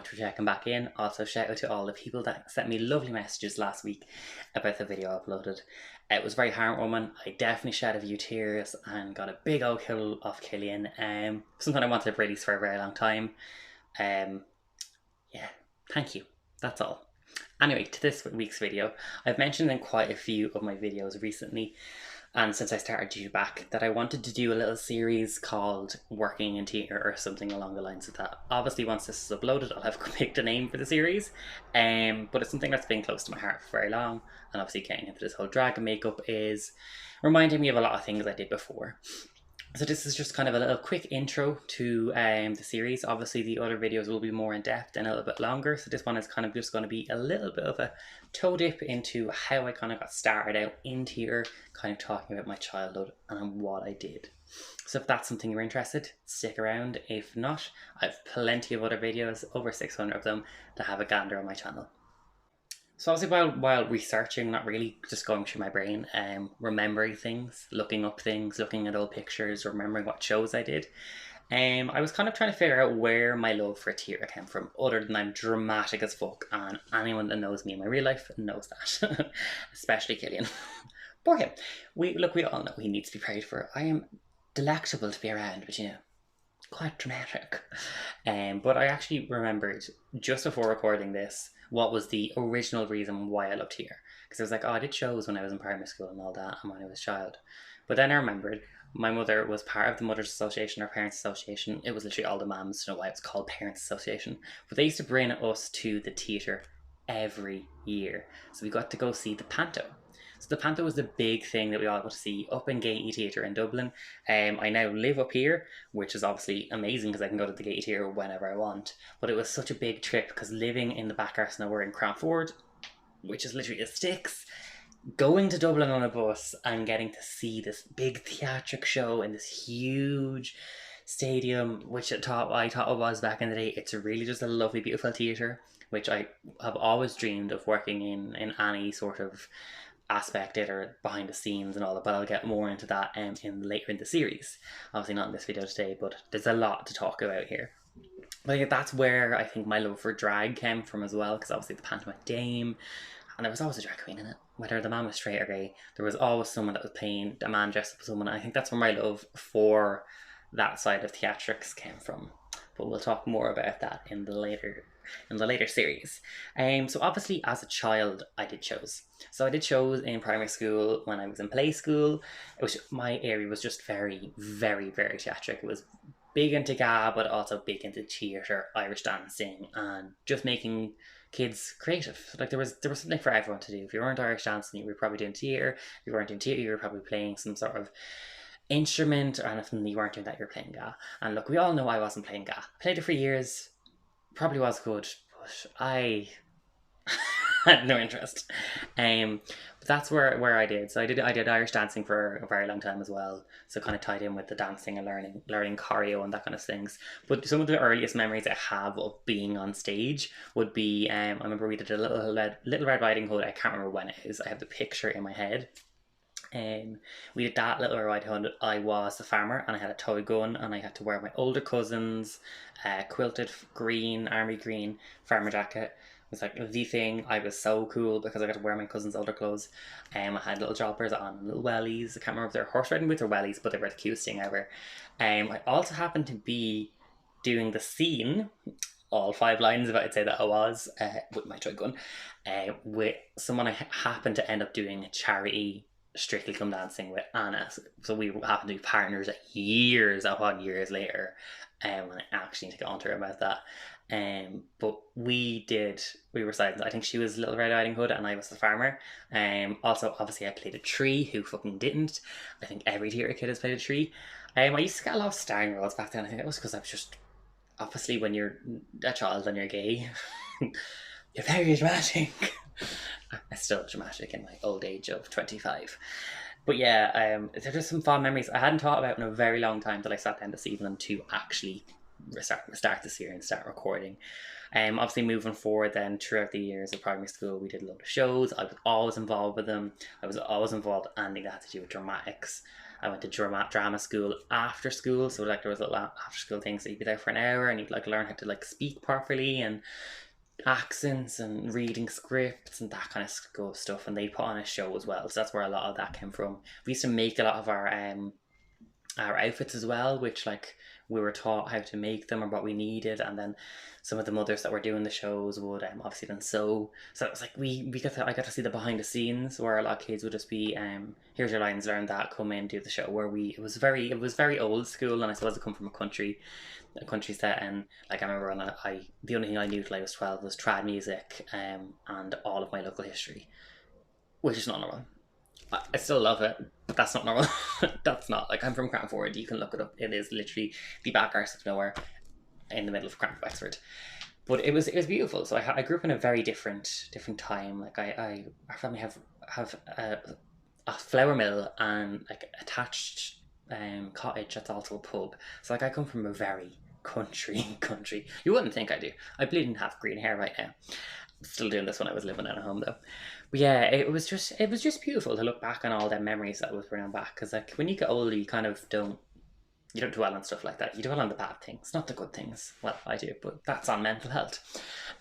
much for checking back in. Also, shout out to all the people that sent me lovely messages last week about the video I uploaded. It was very heartwarming. I definitely shed a few tears and got a big old kill off Killian. Something I wanted to release for a very long time. Yeah, thank you. That's all. Anyway, to this week's video, I've mentioned in quite a few of my videos recently, and since I started YouTube back, that I wanted to do a little series called Working in Theatre or something along the lines of that. Obviously, once this is uploaded, I'll have picked a name for the series, but it's something that's been close to my heart for very long, and obviously getting into this whole drag and makeup is reminding me of a lot of things I did before. So this is just kind of a little quick intro to the series. Obviously the other videos will be more in depth and a little bit longer, so this one is kind of just going to be a little bit of a toe dip into how I kind of got started out in theatre, kind of talking about my childhood and what I did. So if that's something you're interested, stick around. If not, I have plenty of other videos, over 600 of them, to have a gander on my channel. So obviously while researching, not really just going through my brain, remembering things, looking up things, looking at old pictures, remembering what shows I did, I was kind of trying to figure out where my love for theatre came from, other than I'm dramatic as fuck, and anyone that knows me in my real life knows that, especially Killian. Poor him. We all know he needs to be prayed for. I am delectable to be around, but quite dramatic. But I actually remembered just before recording this what was the original reason why I loved theatre. Because I was like, oh, I did shows when I was in primary school and all that, and when I was a child. But then I remembered my mother was part of the Mothers Association or Parents Association. It was literally all the mums to know why it's called Parents Association. But they used to bring us to the theatre every year. So we got to go see the Panto. So the Panto was the big thing that we all got to see up in Gaiety Theatre in Dublin. I now live up here, which is obviously amazing because I can go to the Gaiety Theatre whenever I want. But it was such a big trip because living in the back arse nowhere in Cranford, which is literally the sticks, going to Dublin on a bus and getting to see this big theatric show in this huge stadium, which I thought it was back in the day. It's really just a lovely, beautiful theatre, which I have always dreamed of working in any sort of aspect it or behind the scenes and all that, but I'll get more into that later in the series. Obviously not in this video today, but there's a lot to talk about here. But that's where I think my love for drag came from as well, because obviously the pantomime dame, and there was always a drag queen in it, whether the man was straight or gay. There was always someone that was playing a man dressed up as someone. I think that's where my love for that side of theatrics came from. But we'll talk more about that in the later series. So obviously as a child I did shows. So I did shows in primary school, when I was in play school. My area was just very, very, very theatric. It was big into GA, but also big into theatre, Irish dancing, and just making kids creative. Like there was something for everyone to do. If you weren't Irish dancing, you were probably doing theatre. If you weren't doing theatre, you were probably playing some sort of instrument, or anything you weren't doing that, you're playing GA. And look, we all know I wasn't playing GA. Played it for years, probably was good, but I had no interest. But that's where I did. So I did Irish dancing for a very long time as well. So kind of tied in with the dancing and learning choreo and that kind of things. But some of the earliest memories I have of being on stage would be I remember we did a Little Red Riding Hood. I can't remember when it is. I have the picture in my head. We did that Little Red Riding Hood. I was the farmer and I had a toy gun and I had to wear my older cousin's quilted green, army green farmer jacket. It was like the thing. I was so cool because I got to wear my cousin's older clothes. I had little joppers on, little wellies. I can't remember if they were horse riding boots or wellies, but they were the cutest thing ever. I also happened to be doing the scene, all 5 lines of it, I'd say that I was, with my toy gun, with someone I happened to end up doing a charity Strictly Come Dancing with Anna. So we happened to be partners years upon years later, and I actually need to get on to her about that. But we were silent. I think she was Little Red Riding Hood and I was the farmer. Also obviously I played a tree. Who fucking didn't? I think every theatre kid has played a tree. I used to get a lot of starring roles back then. I think it was because I was just, obviously when you're a child and you're gay, you're very dramatic. I'm still dramatic in my old age of 25. But yeah, there are just some fond memories I hadn't thought about in a very long time that I sat down this evening to actually start this year and start recording. Obviously moving forward then throughout the years of primary school, we did a lot of shows. I was always involved with them. I was always involved in anything that had to do with dramatics. I went to drama school after school, so like there was a lot after school things. So you'd be there for an hour and you'd like learn how to like speak properly and accents and reading scripts and that kind of stuff. And they put on a show as well, so that's where a lot of that came from. We used to make a lot of our outfits as well, which like we were taught how to make them or what we needed, and then some of the mothers that were doing the shows would obviously then sew. So it was like I got to see the behind the scenes where a lot of kids would just be here's your lines, learn that, come in, do the show. Where it was very old school, and I suppose it come from a country set, and like I remember when the only thing I knew till I was 12 was trad music and all of my local history, which is not normal. I still love it, but that's not normal. That's not like I'm from Cranford. You can look it up. It is literally the back arse of nowhere in the middle of Cranford, Wexford. But it was beautiful. So I grew up in a very different time. Like our family have a flour mill and like attached cottage that's also a pub. So like I come from a very country. You wouldn't think I do. I bleeding have green hair right now. Still doing this when I was living at home though. But yeah, it was just beautiful to look back on all the memories that was bringing back. Because like when you get older, you kind of don't dwell on stuff like that. You dwell on the bad things, not the good things. Well, I do, but that's on mental health.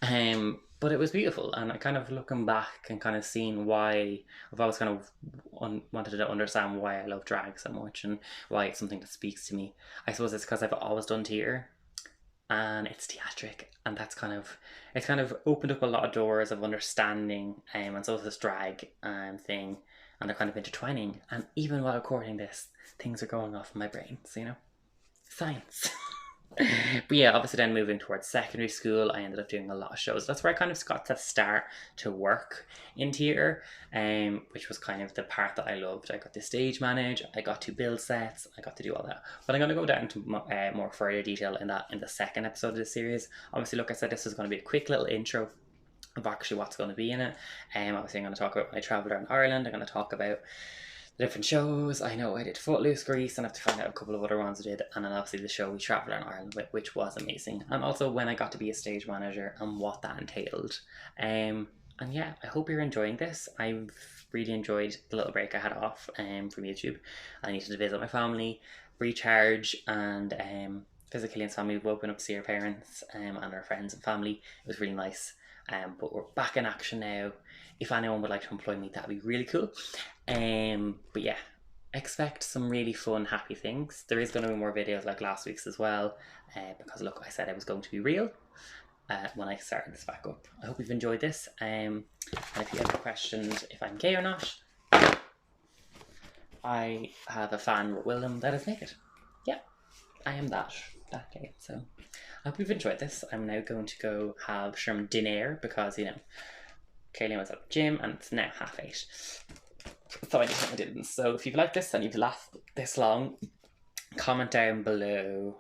But it was beautiful, and I kind of looking back and kind of seeing why I've always kind of wanted to understand why I love drag so much and why it's something that speaks to me. I suppose it's because I've always done theatre and it's theatric, and it's kind of opened up a lot of doors of understanding, and so is this drag thing, and they're kind of intertwining, and even while recording this things are going off in my brain, so science. But yeah, obviously then moving towards secondary school, I ended up doing a lot of shows. That's where I kind of got to start to work in theatre, which was kind of the part that I loved. I got to stage manage, I got to build sets, I got to do all that. But I'm going to go down to more further detail in the second episode of the series. Obviously, look, I said this was going to be a quick little intro of actually what's going to be in it. Obviously, I'm going to talk about when I travelled around Ireland. I'm going to talk about the different shows. I know I did Footloose, Grease, and I have to find out a couple of other ones I did, and then obviously the show we travelled around Ireland with, which was amazing, and also when I got to be a stage manager and what that entailed. And yeah, I hope you're enjoying this. I've really enjoyed the little break I had off from YouTube. I needed to visit my family, recharge, and physically and family woken up to see our parents and our friends and family. It was really nice. But we're back in action now. If anyone would like to employ me, that'd be really cool. But yeah, expect some really fun, happy things. There is going to be more videos like last week's as well, because look, I said I was going to be real when I started this back up. I hope you've enjoyed this. And if you ever questioned if I'm gay or not, I have a fan with Willem that is naked. Yeah, I am that gay. So I hope you've enjoyed this. I'm now going to go have some dinner because Kaylee was at the gym and it's now 8:30. So I just didn't. So if you've liked this and you've laughed this long, comment down below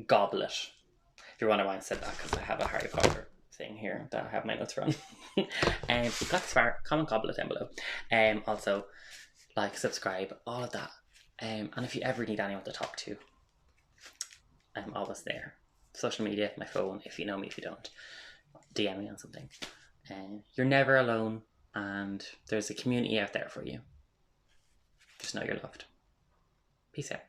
goblet. If you're wondering why I said that, because I have a Harry Potter thing here that I have my notes from. If you've got this far, comment goblet down below. Also, like, subscribe, all of that. And if you ever need anyone to talk to, I'm always there. Social media, my phone, if you know me, if you don't, DM me on something. You're never alone, and there's a community out there for you. Just know you're loved. Peace out.